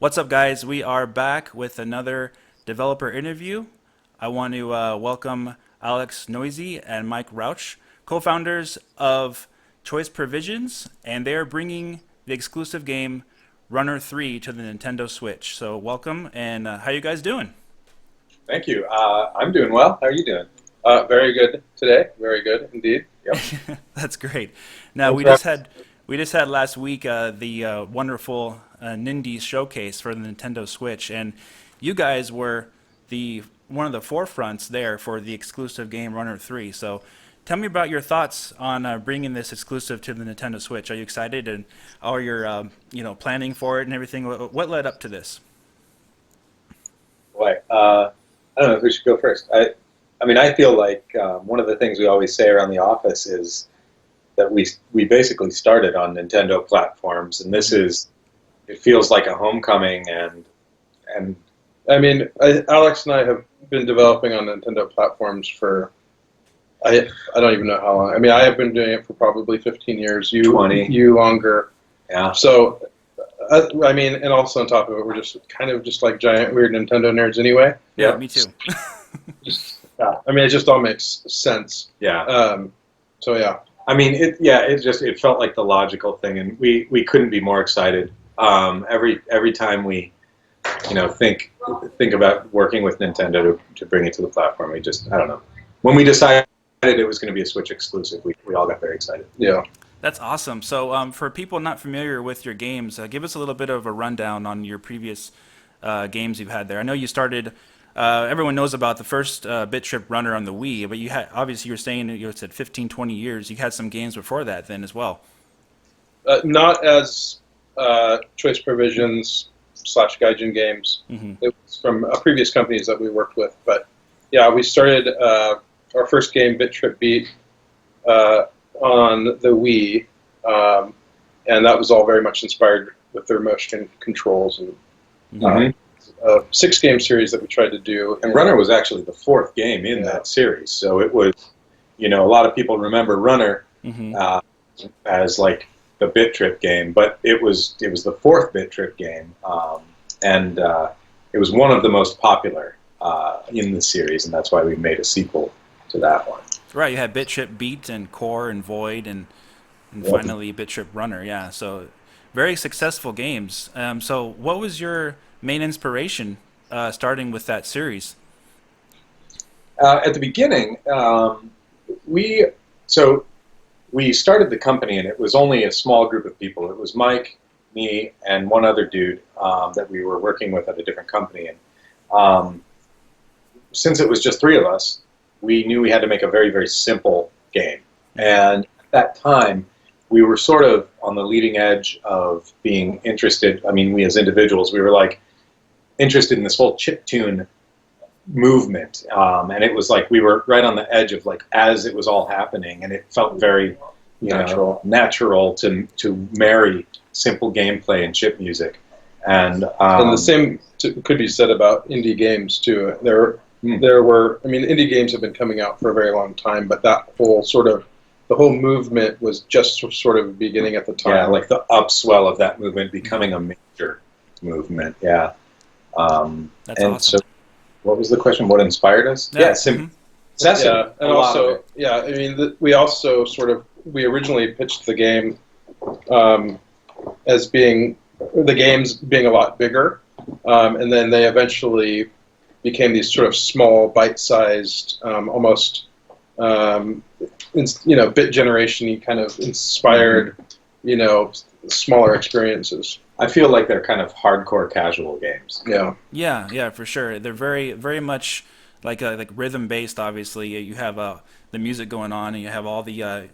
What's up, guys? We are back with another developer interview. I want to welcome Neuse and Mike Roush, co-founders of Choice Provisions, and they are bringing the exclusive game Runner 3 to the Nintendo Switch. So welcome, and how you guys doing? Thank you. I'm doing well. How are you doing? Very good today. Very good indeed. Yep. That's great. Now Thanks for having we just had last week the wonderful Nindy showcase for the Nintendo Switch, and you guys were the one of the forefronts there for the exclusive game Runner 3. So, tell me about your thoughts on bringing this exclusive to the Nintendo Switch. Are you excited, and are you planning for it and everything? What led up to this? Boy, I don't know if we should go first. I mean, I feel like one of the things we always say around the office is that we basically started on Nintendo platforms, and it feels like a homecoming, and I mean, Alex and I have been developing on Nintendo platforms for I don't even know how long. I mean, I have been doing it for probably 15 years. 20. You longer. Yeah. So, I mean, and also on top of it, we're just kind of just like giant weird Nintendo nerds anyway. Yeah, me too. I mean, it just all makes sense. Yeah. So yeah. I mean, it felt like the logical thing, and we couldn't be more excited. Every time we, think about working with Nintendo to bring it to the platform, I don't know. When we decided it was going to be a Switch exclusive, we all got very excited. Yeah. That's awesome. So, for people not familiar with your games, give us a little bit of a rundown on your previous games you've had there. I know you started. Everyone knows about the first Bit Trip Runner on the Wii, but obviously you were saying you said 15, 20 years. You had some games before that then as well. Not as Choice Provisions / Gaijin games. Mm-hmm. It was from previous companies that we worked with, but yeah, we started our first game, Bit Trip Beat, on the Wii, and that was all very much inspired with their motion controls and Mm-hmm. 6-game series that we tried to do. And Runner was actually the fourth game in that series, so it was, a lot of people remember Runner Mm-hmm. as like the Bit Trip game, but it was the fourth Bit Trip game, and it was one of the most popular in the series, and that's why we made a sequel to that one. Right, you had Bit Trip Beat and Core and Void and Yep. finally Bit Trip Runner. Yeah, so very successful games. So what was your main inspiration starting with that series? At the beginning, we started the company, and it was only a small group of people. It was Mike, me, and one other dude that we were working with at a different company. And since it was just three of us, we knew we had to make a very, very simple game. And at that time, we were sort of on the leading edge of being interested. I mean, we as individuals, we were like interested in this whole chiptune movement, and it was like we were right on the edge of like as it was all happening, and it felt very natural to marry simple gameplay and chip music, and the same could be said about indie games too. There were, I mean, indie games have been coming out for a very long time, but that whole the whole movement was just sort of beginning at the time. Yeah, like the upswell of that movement becoming a major movement. Yeah. That's and awesome. So, what was the question? What inspired us? Yeah. Necessity. Yeah, and also, yeah, I mean, we also we originally pitched the game as being the games being a lot bigger, and then they eventually became these sort of small, bite-sized, almost bit generation-y kind of inspired, smaller experiences. I feel like they're kind of hardcore casual games. Yeah. Yeah, for sure. They're very, very much like rhythm based. Obviously, you have the music going on, and you have all the you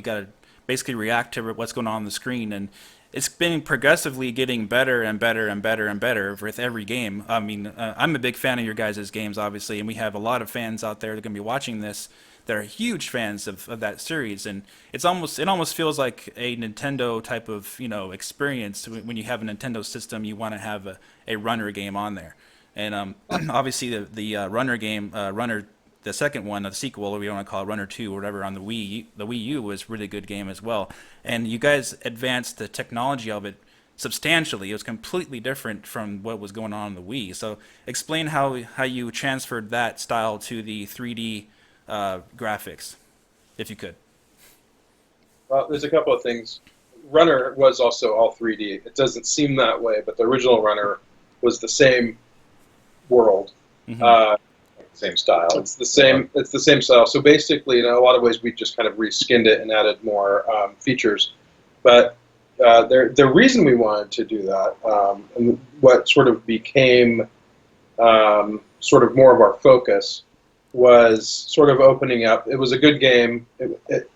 got to basically react to what's going on the screen, and it's been progressively getting better and better and better and better with every game. I mean, I'm a big fan of your guys' games, obviously, and we have a lot of fans out there that are going to be watching this that are huge fans of that series, and it almost feels like a Nintendo type of experience. When you have a Nintendo system, you want to have a runner game on there, and obviously the runner game, Runner, the second one, the sequel, or we want to call it Runner 2 or whatever, on the Wii U was a really good game as well, and you guys advanced the technology of it substantially. It was completely different from what was going on the Wii. So explain how you transferred that style to the 3D graphics, if you could. Well, there's a couple of things. Runner was also all 3D. It doesn't seem that way, but the original Runner was the same world, Same style. it's the same. It's the same style. So basically, in a lot of ways, we just kind of reskinned it and added more features. But the reason we wanted to do that, and what sort of became sort of more of our focus, was sort of opening up. It was a good game. It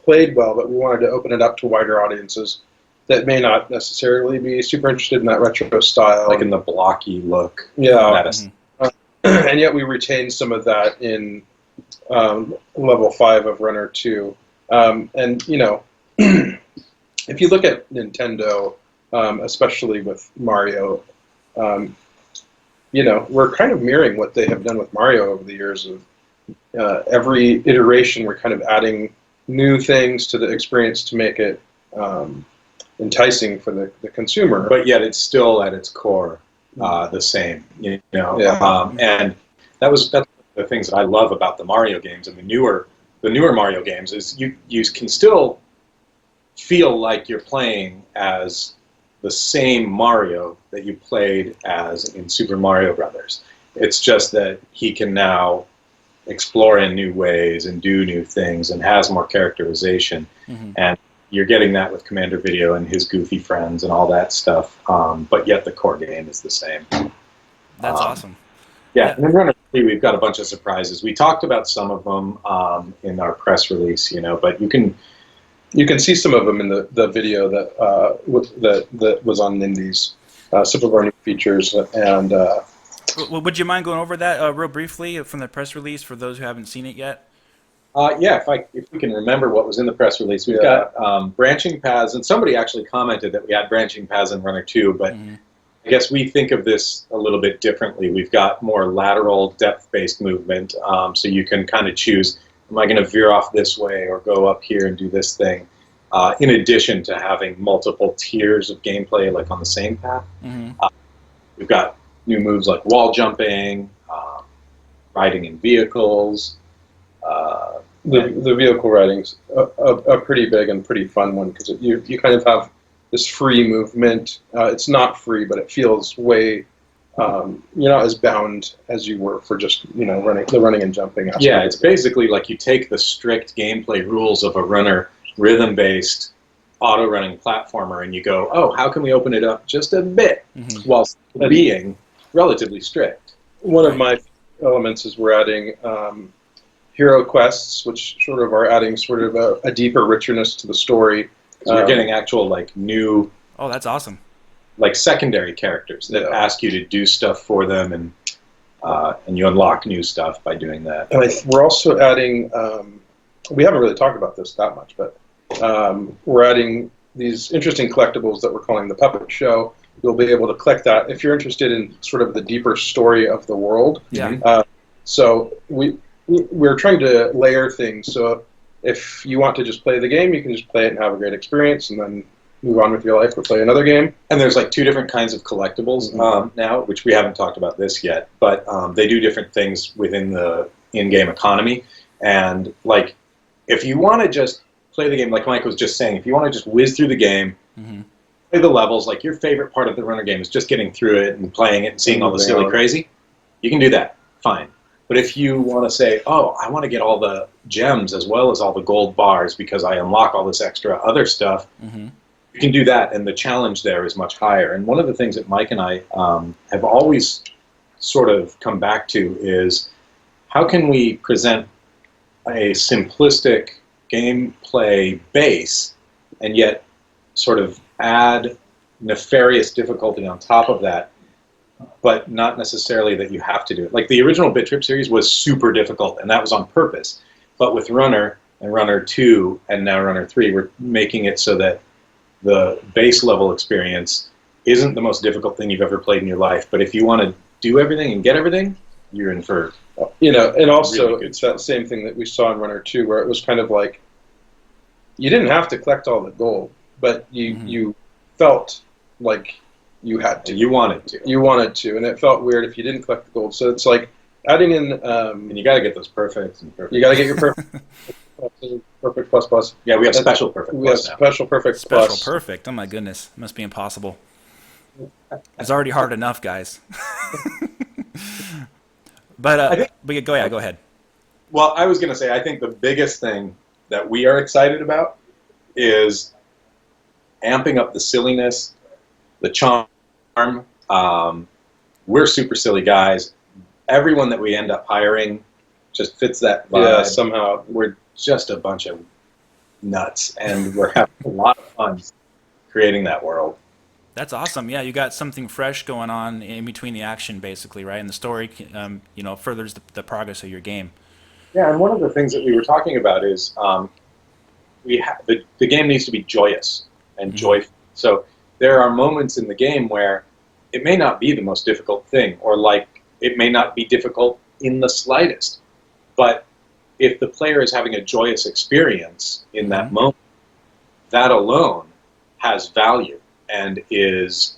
played well, but we wanted to open it up to wider audiences that may not necessarily be super interested in that retro style, Like in the blocky look. Yeah. That And yet we retained some of that in level 5 of Runner 2. And, you know, if you look at Nintendo, especially with Mario, you know, we're kind of mirroring what they have done with Mario over the years. Of every iteration, we're kind of adding new things to the experience to make it enticing for the consumer. But yet it's still at its core the same, you know. Yeah. And that's one of the things that I love about the Mario games and the newer Mario games is you can still feel like you're playing as the same Mario that you played as in Super Mario Brothers. It's just that he can now explore in new ways and do new things and has more characterization. And you're getting that with Commander Video and his goofy friends and all that stuff, but yet the core game is the same. That's awesome. Yeah, and in Runner 3, we've got a bunch of surprises. We talked about some of them in our press release, you know, but you can see some of them in the video that was on Nindies. Some of our new features and. Would you mind going over that real briefly from the press release for those who haven't seen it yet? Yeah, if we can remember what was in the press release, we've got branching paths, and somebody actually commented that we had branching paths in Runner 2, but I guess we think of this a little bit differently. We've got more lateral, depth-based movement, so you can kind of choose, am I going to veer off this way or go up here and do this thing, in addition to having multiple tiers of gameplay like on the same path. We've got new moves like wall jumping, riding in vehicles. The vehicle riding's a pretty big and pretty fun one because you kind of have this free movement. It's not free, but it feels way you're not as bound as you were for just running and jumping. Yeah, it's basically like you take the strict gameplay rules of a Runner rhythm-based auto-running platformer and you go, oh, how can we open it up just a bit while still being relatively strict? One of my elements is we're adding hero quests, which sort of are adding sort of a deeper richness to the story. So you're getting actual like new. Oh, that's awesome. Like secondary characters that ask you to do stuff for them, and you unlock new stuff by doing that. And we're also adding. We haven't really talked about this that much, but we're adding these interesting collectibles that we're calling the Puppet Show. You'll be able to collect that if you're interested in sort of the deeper story of the world. Yeah. So we're trying to layer things. So if you want to just play the game, you can just play it and have a great experience, and then move on with your life or play another game. And there's like 2 different kinds of collectibles now, which we haven't talked about this yet, but they do different things within the in-game economy. And like, if you want to just play the game, like Mike was just saying, if you want to just whiz through the game, play the levels, like your favorite part of the Runner game is just getting through it and playing it and seeing all the silly crazy, you can do that, fine. But if you want to say, oh, I want to get all the gems as well as all the gold bars because I unlock all this extra other stuff, you can do that, and the challenge there is much higher. And one of the things that Mike and I have always sort of come back to is how can we present a simplistic gameplay base and yet sort of add nefarious difficulty on top of that, but not necessarily that you have to do it. Like the original Bit Trip series was super difficult, and that was on purpose. But with Runner and Runner 2 and now Runner 3, we're making it so that the base level experience isn't the most difficult thing you've ever played in your life. But if you want to do everything and get everything, you're in for and also really it's that same thing that we saw in Runner 2, where it was kind of like you didn't have to collect all the gold, but you felt like you had to. You wanted to. You wanted to, and it felt weird if you didn't collect the gold. So it's like adding in. And you got to get those perfects and perfect. You got to get your perfect plus. Yeah, we have special perfect. We have plus now. special perfect Special plus. perfect. Oh my goodness, it must be impossible. It's already hard enough, guys. But go ahead. Well, I was going to say, I think the biggest thing that we are excited about is amping up the silliness, the charm. We're super silly guys. Everyone that we end up hiring just fits that vibe. Yeah, somehow. We're just a bunch of nuts, and we're having a lot of fun creating that world. That's awesome. Yeah, you got something fresh going on in between the action, basically, right? And the story, furthers the progress of your game. Yeah, and one of the things that we were talking about is the game needs to be joyous and joyful. So there are moments in the game where it may not be the most difficult thing, or like it may not be difficult in the slightest. But if the player is having a joyous experience in that moment, that alone has value and is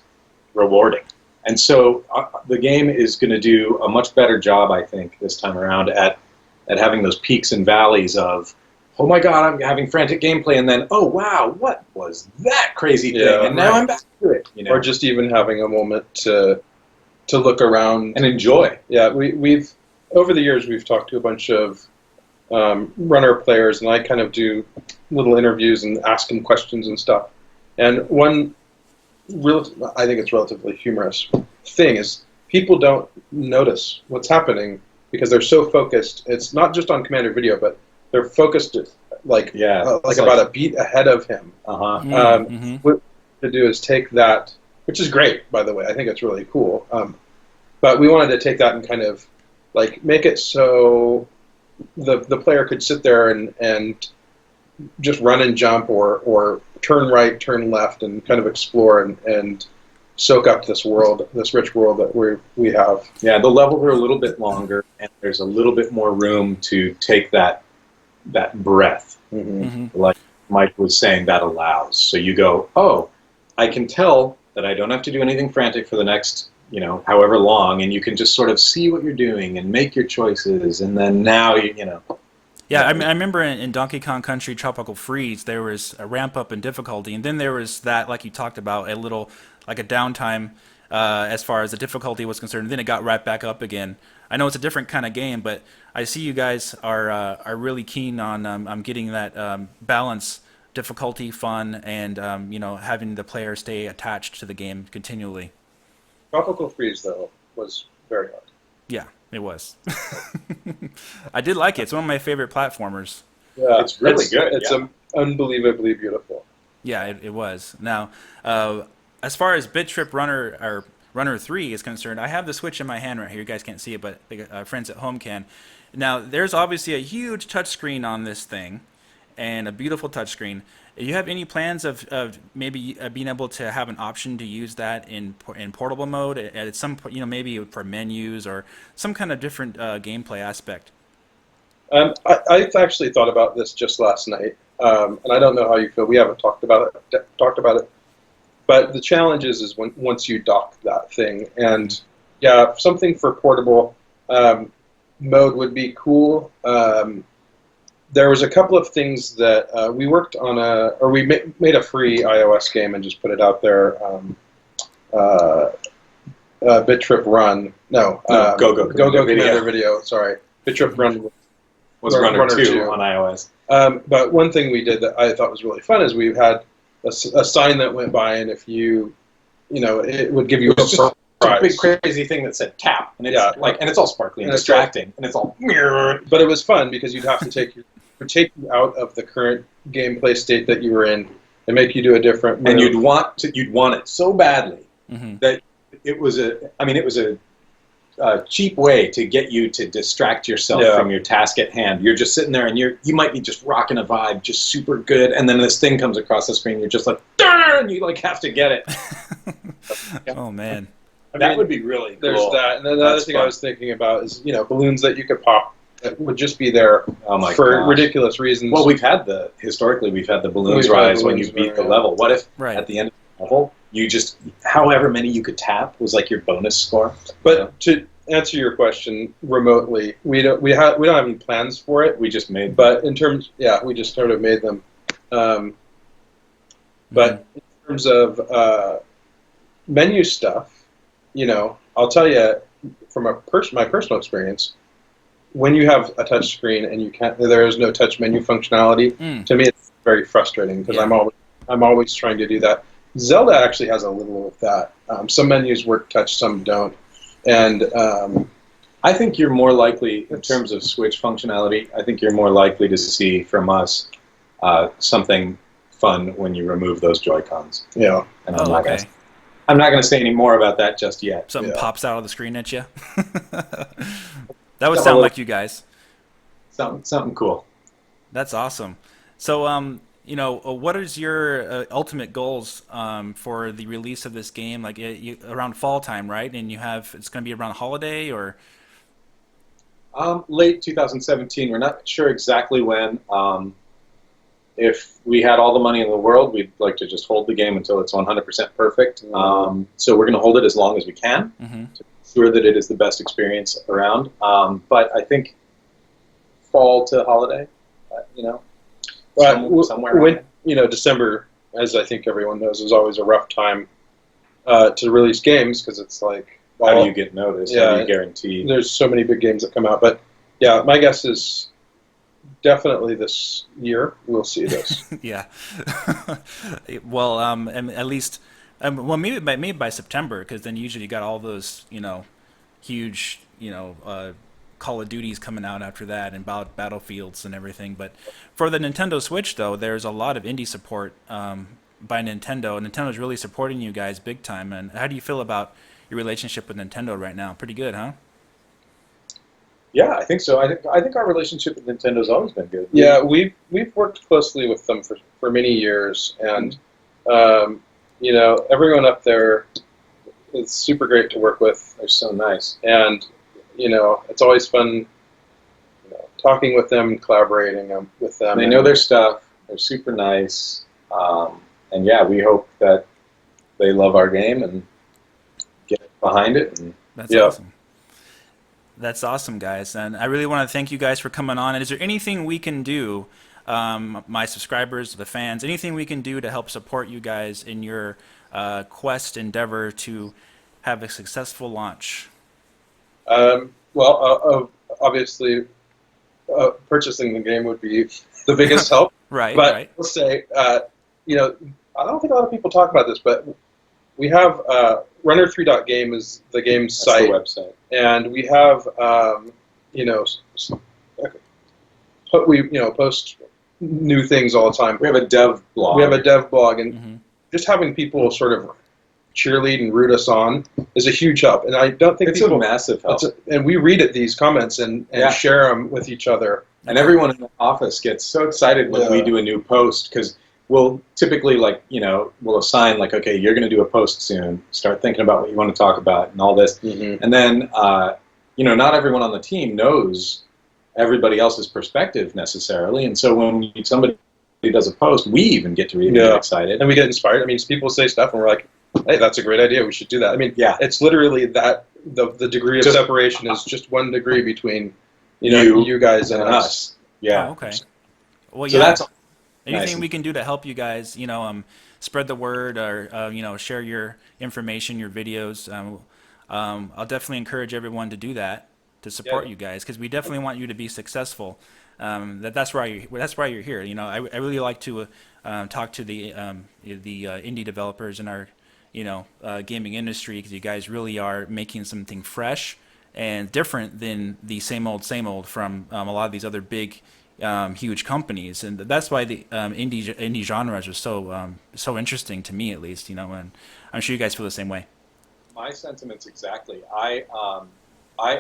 rewarding. And so the game is going to do a much better job, I think, this time around at having those peaks and valleys of, oh my God, I'm having frantic gameplay, and then, oh wow, what was that crazy thing? Yeah, and now I'm back to it. Or just even having a moment to look around and enjoy. Yeah, we've over the years we've talked to a bunch of runner players, and I kind of do little interviews and ask them questions and stuff. And one I think it's relatively humorous thing is people don't notice what's happening because they're so focused. It's not just on Commander Video, but they're focused like about a beat ahead of him. What to do is take that, which is great, by the way. I think it's really cool. But we wanted to take that and kind of like make it so the player could sit there and just run and jump or turn right, turn left, and kind of explore and soak up this world, this rich world that we have. Yeah, the levels are a little bit longer, and there's a little bit more room to take that breath. Like Mike was saying, that allows. So you go, oh, I can tell that I don't have to do anything frantic for the next, however long, and you can just sort of see what you're doing and make your choices, and then now Yeah, I remember in Donkey Kong Country Tropical Freeze, there was a ramp up in difficulty, and then there was that, like you talked about, a little, like a downtime as far as the difficulty was concerned, and then it got right back up again. I know it's a different kind of game, but I see you guys are really keen on getting that balance, difficulty, fun, and having the player stay attached to the game continually. Tropical Freeze, though, was very hard. Yeah, it was. I did like it. It's one of my favorite platformers. Yeah, it's really good. It's unbelievably beautiful. Yeah, it was. Now, as far as Bit Trip Runner 3 is concerned, I have the Switch in my hand right here. You guys can't see it, but friends at home can. Now, there's obviously a huge touchscreen on this thing, and a beautiful touchscreen. Do you have any plans of maybe being able to have an option to use that in portable mode at some point, maybe for menus or some kind of different gameplay aspect? I actually thought about this just last night, and I don't know how you feel. We haven't talked about it, but the challenge is once you dock that thing, and yeah, something for portable mode would be cool. There was a couple of things that we worked on we made a free iOS game and just put it out there. Bit Trip Run. No, Go Commander Video. Sorry, Bit Trip Run was Runner 2 on iOS. But one thing we did that I thought was really fun is we had a sign that went by, and if it would give you a surprise. A big crazy thing that said tap, and it's and it's all sparkly and distracting, and it's all. But it was fun because you'd have to take you out of the current gameplay state that you were in and make you do a different move. And you'd want it so badly that it was a cheap way to get you to distract yourself from your task at hand. You're just sitting there and you might be just rocking a vibe, just super good, and then this thing comes across the screen. You're just like, darn! You have to get it. Oh man. That would be really cool. There's that, and then the other thing I was thinking about is balloons that you could pop that would just be there for ridiculous reasons. Well, historically we've had the balloons rise when you beat the level. What if at the end of level. You just, however many you could tap was like your bonus score. But to answer your question remotely, we don't have any plans for it. We just made. But in terms, we just sort of made them. But in terms of menu stuff, I'll tell you from my personal experience, when you have a touch screen and there is no touch menu functionality, to me it's very frustrating because I'm always trying to do that. Zelda actually has a little of that. Some menus work touch, some don't. And I think you're more likely, in terms of Switch functionality, I think you're more likely to see from us something fun when you remove those Joy-Cons. Yeah. And I'm not going to say any more about that just yet. Something pops out of the screen at you. That would sound like you guys. Something cool. That's awesome. So, what is your ultimate goals for the release of this game? Like around fall time, right? And it's going to be around holiday or? Late 2017. We're not sure exactly when. If we had all the money in the world, we'd like to just hold the game until it's 100% perfect. So we're going to hold it as long as we can to ensure that it is the best experience around. But I think fall to holiday, somewhere. When December, as I think everyone knows, is always a rough time to release games because it's like, how do you get noticed? How do you guarantee? There's so many big games that come out, but my guess is definitely this year we'll see this. Yeah. Well, and at least, maybe by September, because then usually you got all those huge Call of Duties coming out after that and Battlefields and everything. But for the Nintendo Switch, though, there's a lot of indie support by Nintendo. Nintendo's really supporting you guys big time. And how do you feel about your relationship with Nintendo right now? Pretty good, huh? Yeah, I think so. I think our relationship with Nintendo's always been good. Yeah, we've worked closely with them for many years, and everyone up there is super great to work with. They're so nice, and it's always fun talking with them and collaborating with them. They know their stuff. They're super nice, and we hope that they love our game and get behind it. And that's awesome. That's awesome, guys. And I really want to thank you guys for coming on. And is there anything we can do, my subscribers, the fans, anything we can do to help support you guys in your quest endeavor to have a successful launch? Obviously, purchasing the game would be the biggest help. Right. But I'll say, I don't think a lot of people talk about this, but we have runner3.game is the game's site. That's the website. And we have, we post new things all the time. We have a dev blog. And just having people sort of cheerlead and root us on is a huge help. And I don't think it's a massive help. And we read these comments and share them with each other. And everyone in the office gets so excited when we do a new post because we'll typically we'll assign okay, you're going to do a post soon. Start thinking about what you want to talk about and all this. And then not everyone on the team knows everybody else's perspective necessarily. And so when somebody does a post, we even get to really get excited and we get inspired. I mean, people say stuff and we're like, hey, that's a great idea. We should do that. I mean, it's literally that the degree of separation is just 1 degree between you guys and us. Yeah. Oh, okay. Well, so that's anything we can do to help you guys, spread the word or share your information, your videos. I'll definitely encourage everyone to do that to support you guys because we definitely want you to be successful. That's why you're here. I really like to talk to the indie developers in our gaming industry because you guys really are making something fresh and different than the same old from a lot of these other big huge companies, and that's why the indie genres are so interesting to me, at least. And I'm sure you guys feel the same way. My sentiments exactly. I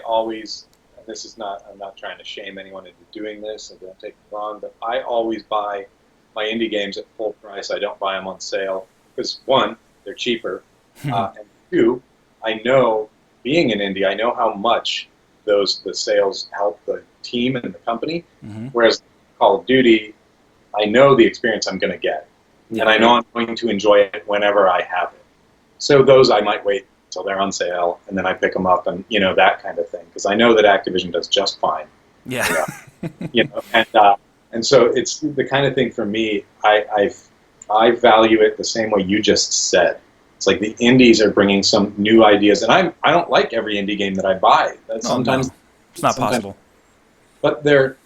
always, and this is not, I'm not trying to shame anyone into doing this, and don't take it wrong, but I always buy my indie games at full price. I don't buy them on sale because 1, they're cheaper, and 2, I know, being an indie, I know how much the sales help the team and the company, whereas Call of Duty, I know the experience I'm going to get. and I know I'm going to enjoy it whenever I have it. So those I might wait until they're on sale, and then I pick them up, and that kind of thing, because I know that Activision does just fine. Yeah. And so it's the kind of thing for me. I value it the same way you just said. It's like the indies are bringing some new ideas, and I don't like every indie game that I buy. Sometimes it's not possible. But they're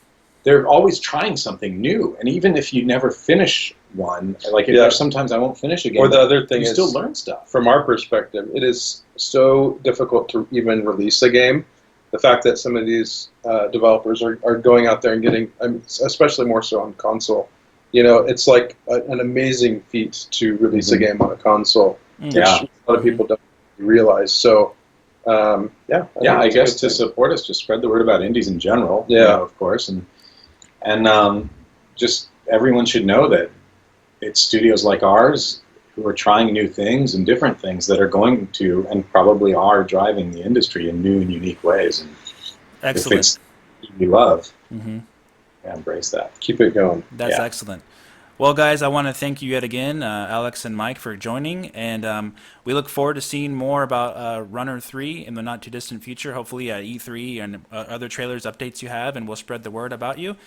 always trying something new, and even if you never finish one, like there's sometimes I won't finish a game. Or the other thing you is, still learn stuff. From our perspective, it is so difficult to even release a game. The fact that some of these developers are going out there and getting, especially more so on console, it's like an amazing feat to release a game on a console, which a lot of people don't realize. So, I guess to support us, just spread the word about indies in general. Of course, and just everyone should know that it's studios like ours who are trying new things and different things that are going to and probably are driving the industry in new and unique ways. And excellent. If it's you love, embrace that. Keep it going. That's excellent. Well, guys, I want to thank you yet again, Alex and Mike, for joining, and we look forward to seeing more about Runner 3 in the not-too-distant future, hopefully at E3 and other trailers, updates you have, and we'll spread the word about you.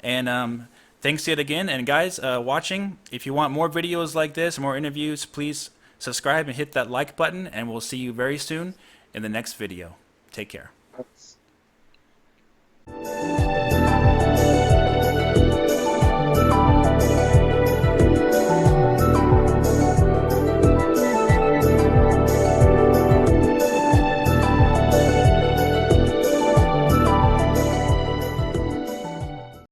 And thanks yet again, and guys watching, if you want more videos like this, more interviews, please subscribe and hit that like button, and we'll see you very soon in the next video. Take care.